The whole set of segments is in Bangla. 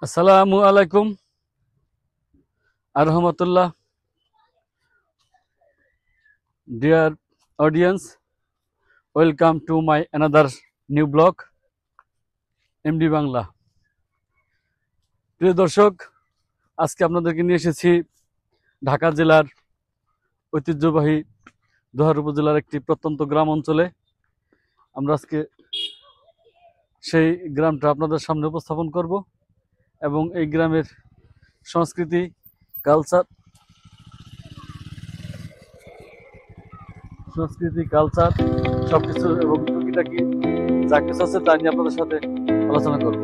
আসসালামু আলাইকুম আরহামতুল্লাহ। Dear audience, welcome to my another new blog MD Bangla. প্রিয় দর্শক, আজকে আপনাদেরকে নিয়ে এসেছি ঢাকা জেলার ঐতিহ্যবাহী দোহার উপজেলার একটি প্রত্যন্ত গ্রাম অঞ্চলে। আমরা আজকে সেই গ্রামটা আপনাদের সামনে উপস্থাপন করব এবং এই গ্রামের সংস্কৃতি, কালচার সবকিছু এবং টুকিটাকি যা কিছু আছে তা নিয়ে আপনাদের সাথে আলোচনা করব।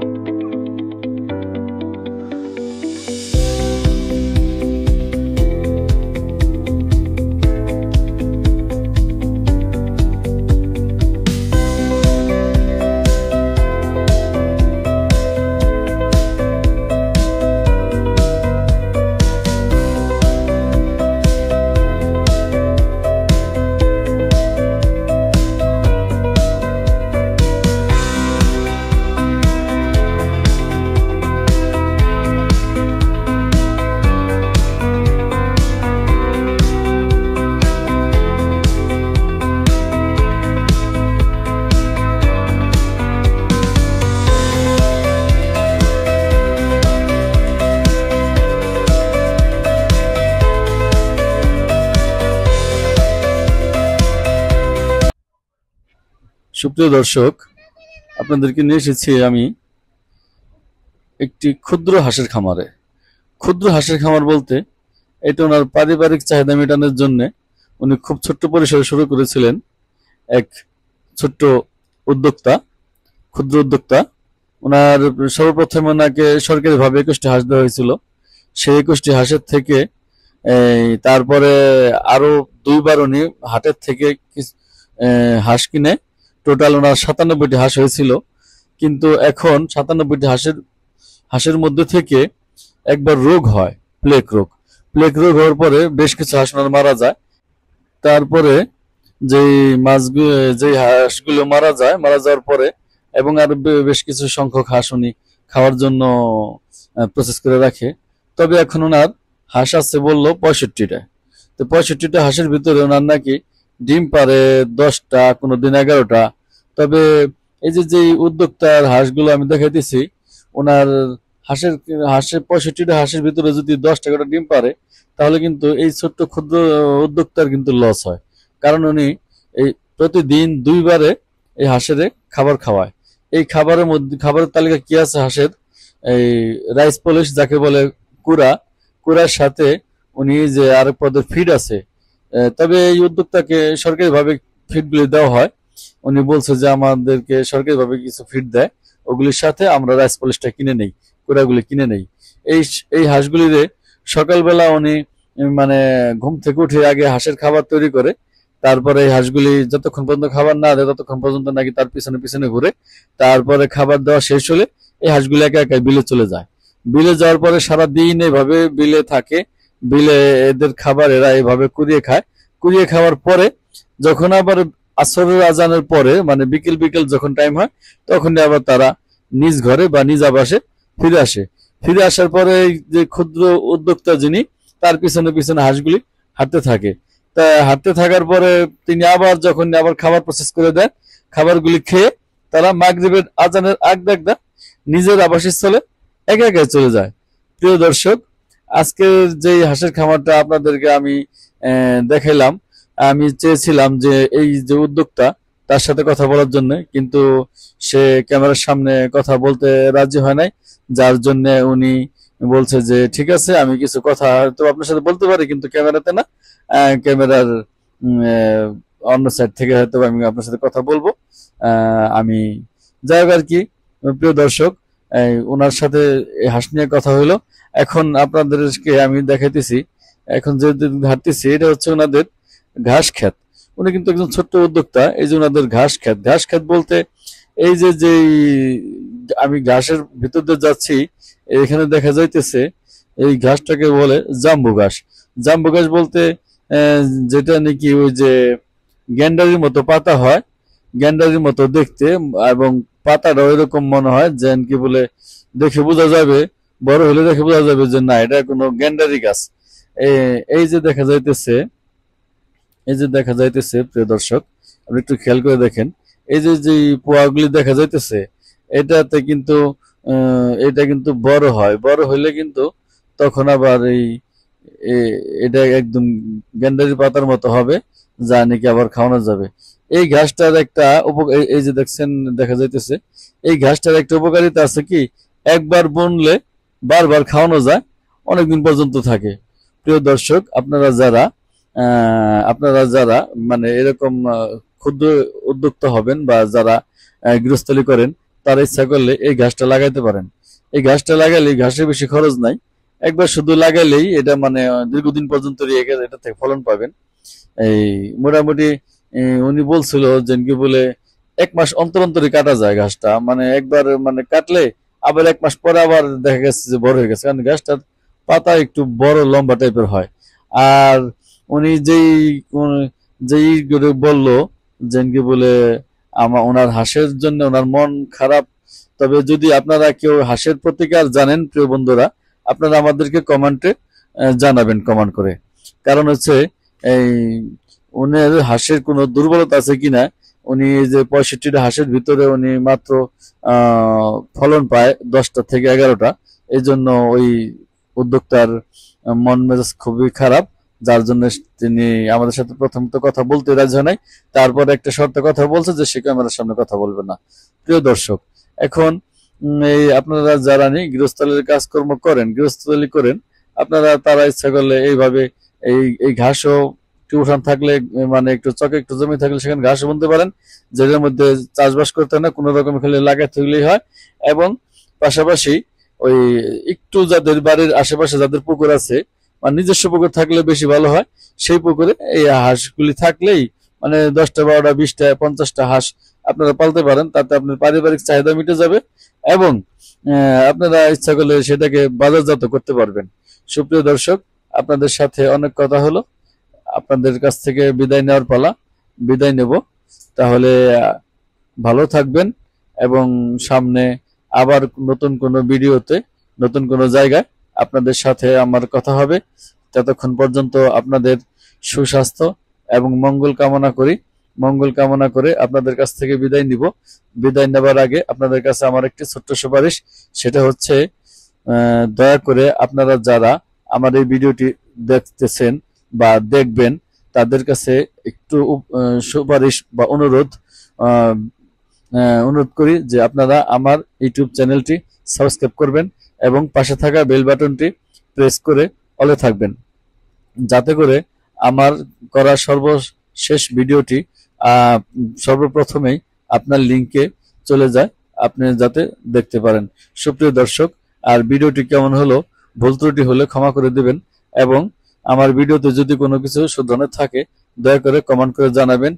সুপ্রিয় দর্শক, আপনাদেরকে নিয়ে এসেছি আমি একটি ক্ষুদ্র হাঁসের খামারে। ক্ষুদ্র হাঁসের খামার বলতে এটা ওনার পারিবারিক চাহিদা মেটানোর জন্য উনি খুব ছোট্ট পরিসরে শুরু করেছিলেন। এক ছোট্ট উদ্যোক্তা, ক্ষুদ্র উদ্যোক্তা। ওনার সর্বপ্রথমে ওনাকে সরকারিভাবে 21টি হাঁস দেওয়া হয়েছিল। সেই 21টি হাঁসের থেকে তারপরে আরো 2বার উনি হাটের থেকে হাঁস কিনে টোটাল ওনার 97টি হাঁস হয়েছিল। কিন্তু এখন 97টি হাঁসের মধ্যে থেকে একবার রোগ হয়, প্লেগ রোগ হওয়ার পরে বেশ কিছু হাঁস ওনার মারা যায়। তারপরে যেই হাঁসগুলো মারা যাওয়ার পরে এবং আর বেশ কিছু সংখ্যক হাঁস উনি খাওয়ার জন্য প্রসেস করে রাখে। তবে এখন ওনার হাঁস আছে বললো 65টা। তো 65টা হাঁসের ভিতরে ওনার নাকি ডিম পারে 10টা, কোনোদিন 11টা। তবে এই যে উদ্যোক্তার হাঁসগুলো আমি দেখাইতেছি, ওনার হাঁসের 65টা হাঁসের ভিতরে যদি 10-11টা ডিম পারে, তাহলে কিন্তু এই ছোট্ট ক্ষুদ্র উদ্যোক্তার কিন্তু লস হয়। কারণ উনি এই প্রতিদিন 2বারে এই হাঁসের খাবার খাওয়ায়। এই খাবারের তালিকা কি আছে হাঁসের? এই রাইস পলিশ, যাকে বলে কুড়ার সাথে উনি যে আরেক পদের ফিড আছে। তবে এই উদ্যোক্তাকে সরকারিভাবে ফিডগুলি দেওয়া হয়। উনি বলছে যে আমাদেরকে সরকারিভাবে কিছু ফিড দেয়, ওগুলির সাথে আমরা রাইস পলিশটা কিনে নেই, কুড়াগুলি কিনে নেই। এই হাঁসগুলিরে সকালবেলা উনি মানে ঘুম থেকে উঠে আগে হাঁসের খাবার তৈরি করে, তারপরে এই হাঁসগুলি যতক্ষণ পর্যন্ত খাবার না দেয় ততক্ষণ পর্যন্ত নাকি তার পিছনে পিছনে ঘুরে। তারপরে খাবার দেওয়া শেষ হলে এই হাঁসগুলি একা একা বিলে চলে যায়। বিলে যাওয়ার পরে সারাদিন এইভাবে বিলে থাকে। বিলে এদের খাবার এরা এইভাবে কুড়িয়ে খাওয়ার পরে যখন আবার আসরের আজানের পরে মানে বিকেল যখন টাইম হয়, তখন আবার তারা নিজ ঘরে বা নিজ আবাসে ফিরে আসার পরে যে ক্ষুদ্র উদ্যোক্তা যিনি, তার পিছনে পিছনে হাঁসগুলি হাঁটতে থাকে। তা হাঁটতে থাকার পরে তিনি যখন খাবার প্রসেস করে দেন, খাবারগুলি খেয়ে তারা মাগরিবের আজানের আগ ডাকদা নিজের আবাসস্থলে একা একাই চলে যায়। প্রিয় দর্শক, আজকের যে হাঁসের খামারটা আপনাদেরকে আমি দেখাইলাম, আমি চেয়েছিলাম যে এই যে উদ্যোক্তা, তার সাথে কথা বলার জন্য, কিন্তু সে ক্যামেরার সামনে কথা বলতে রাজি হয় নাই। যার জন্য উনি বলছে যে ঠিক আছে, আমি কিছু কথা তো আপনার সাথে বলতে পারি, কিন্তু ক্যামেরাতে না, ক্যামেরার অন্য সাইড থেকে হয়তো আমি আপনার সাথে কথা বলবো। আমি যাই হোক আর কি, প্রিয় দর্শক, ওনার সাথে হাঁস নিয়ে কথা হইলো। এখন আপনাদেরকে আমি দেখাইতেছি, এখন যে হাঁটতেছি এটা হচ্ছে ওনাদের ঘাস ক্ষেত। উনি কিন্তু একজন ছোট্ট উদ্যোক্তা। এই যে ওনাদের ঘাস ক্ষেত বলতে এই যে আমি ঘাসের ভিতর দিয়ে যাচ্ছি, এখানে দেখা যাইতেছে এই ঘাসটাকে বলে জাম্বু ঘাস বলতে যেটা নাকি ওই যে গ্যান্ডারির মতো পাতা হয়, গ্যান্ডারির মতো দেখতে, এবং পাতাটা ওইরকম মনে হয় যেন কি বলে দেখে বোঝা যাবে বড় হলে দেখে বোঝা যাবে যে না, এটা কোনো গ্যান্ডারি গাছ। এই যে দেখা যাইতেছে, প্রিয় দর্শক, আপনি একটু খেয়াল করে দেখেন, এই যে যে পোয়াগুলি দেখা যাইতেছে, এটাতে কিন্তু এটা কিন্তু বড় হয়, বড় হইলে কিন্তু তখন আবার এটা একদম গ্যান্ডারি পাতার মতো হবে, যা নাকি আবার খাওয়ানো যাবে। এই ঘাসটার একটা এই যে দেখছেন, দেখা যাইতেছে, এই ঘাসটার একটা উপকারিতা আছে কি, একবার বুনলে বারবার খাওয়ানো যায়, অনেকদিন পর্যন্ত থাকে। প্রিয় দর্শক, আপনারা যারা মানে এরকম ক্ষুদ্র উদ্যোক্তা হবেন বা যারা গৃহস্থলী করেন, তারা ইচ্ছা করলে এই ঘাসটা লাগাইতে পারেন। এই ঘাসটা লাগালে ঘাসের বেশি খরচ নাই, একবার শুধু লাগাইলেই এটা মানে দীর্ঘদিন পর্যন্ত এটা থেকে ফলন পাবেন। এই মোটামুটি উনি বলছিল যে কি বলে 1 মাস অন্তর অন্তরই কাটা যায় ঘাসটা, মানে একবার মানে কাটলে আবার 1 মাস পরে আবার দেখা গেছে যে বড় হয়ে গেছে, কারণ ঘাসটার পাতা একটু বড় লম্বা টাইপের হয়। আর উনি যেই বললো যে কি বলে ওনার হাঁসের জন্য ওনার মন খারাপ। তবে যদি আপনারা কেউ হাঁসের প্রতিকার জানেন প্রিয় বন্ধুরা, আপনারা আমাদেরকে কমেন্টে জানাবেন, কমেন্ট করে। কারণ হচ্ছে এই উনার হাঁসের কোনো দুর্বলতা আছে কিনা, উনি যে 65টা হাঁসের ভিতরে উনি মাত্র ফলন পায় 10টা থেকে 11টা। এই জন্য ওই উদ্যোক্তার মন মেজাজ খুবই খারাপ, যার জন্য তিনি আমাদের সাথে প্রথমত কথা বলতে রাজি হয় নাই, তারপর একটা শর্তে কথা বলছে যে সে ক্যামেরার সামনে কথা বলবে না। প্রিয় দর্শক, এখন এই আপনারা যারা গৃহস্থলীর কাজকর্ম করেন, গৃহস্থলী করেন, আপনারা তারা ইচ্ছা করলে এইভাবে এই ঘাসও টিউশন থাকলে, মানে একটু চকে একটু জমি থাকলে সেখানে ঘাসও বুনতে পারেন, যেটার মধ্যে চাষবাস করতে হয় না, কোনো রকম খালি লাগাতে হলেই হয়। এবং পাশাপাশি ওই একটু যাদের বাড়ির আশেপাশে যাদের পুকুর আছে, মানে নিজস্ব পুকুর থাকলে বেশি ভালো হয়, সেই পুকুরে এই হাঁসগুলি থাকলেই মানে 10টা 12টা 20টা 50টা হাঁস আপনারা পালতে পারেন, তাতে আপনার পারিবারিক চাহিদা মিটে যাবে এবং আপনারা ইচ্ছা করলে সেটাকে বাজারজাত করতে পারবেন। সুপ্রিয় দর্শক, আপনাদের সাথে অনেক কথা হলো, আপনাদের কাছ থেকে বিদায় নেওয়ার পালা, বিদায় নেব। তাহলে ভালো থাকবেন এবং সামনে আবার নতুন কোনো ভিডিওতে নতুন কোনো জায়গায় আপনাদের সাথে আমার কথা হবে। ততক্ষণ পর্যন্ত আপনাদের সুস্বাস্থ্য এবং মঙ্গল কামনা করি। মঙ্গল কামনা করে আপনাদের কাছ থেকে বিদায় নিব। বিদায় নেবার আগে আপনাদের কাছে আমার একটি ছোট্ট সুপারিশ, সেটা হচ্ছে দয়া করে আপনারা যারা আমার এই ভিডিওটি দেখতেছেন বা দেখবেন, তাদের কাছে একটু সুপারিশ বা অনুরোধ করি যে আপনারা আমার ইউটিউব চ্যানেলটি সাবস্ক্রাইব করবেন এবং পাশে থাকা বেল বাটনটি প্রেস করে অলে থাকবেন, যাতে করে আমার করা সর্বশেষ ভিডিওটি সর্বপ্রথমেই আপনার লিঙ্কে চলে যায়, আপনি যাতে দেখতে পারেন। সুপ্রিয় দর্শক, আর ভিডিওটি কেমন হলো, ভুল ত্রুটি হলে ক্ষমা করে দিবেন এবং আমার ভিডিওতে যদি কোনো কিছু শুধরানোর থাকে দয়া করে কমেন্ট করে জানাবেন।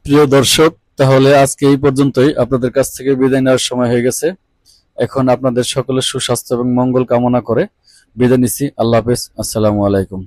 প্রিয় দর্শক, তাহলে আজকে এই পর্যন্তই। আপনাদের কাছ থেকে বিদায় নেওয়ার সময় হয়ে গেছে। এখন আপনাদের সকলের সুস্বাস্থ্য এবং মঙ্গল কামনা করে বিদায় নিচ্ছি। আল্লাহ হাফেজ, আসসালামু আলাইকুম।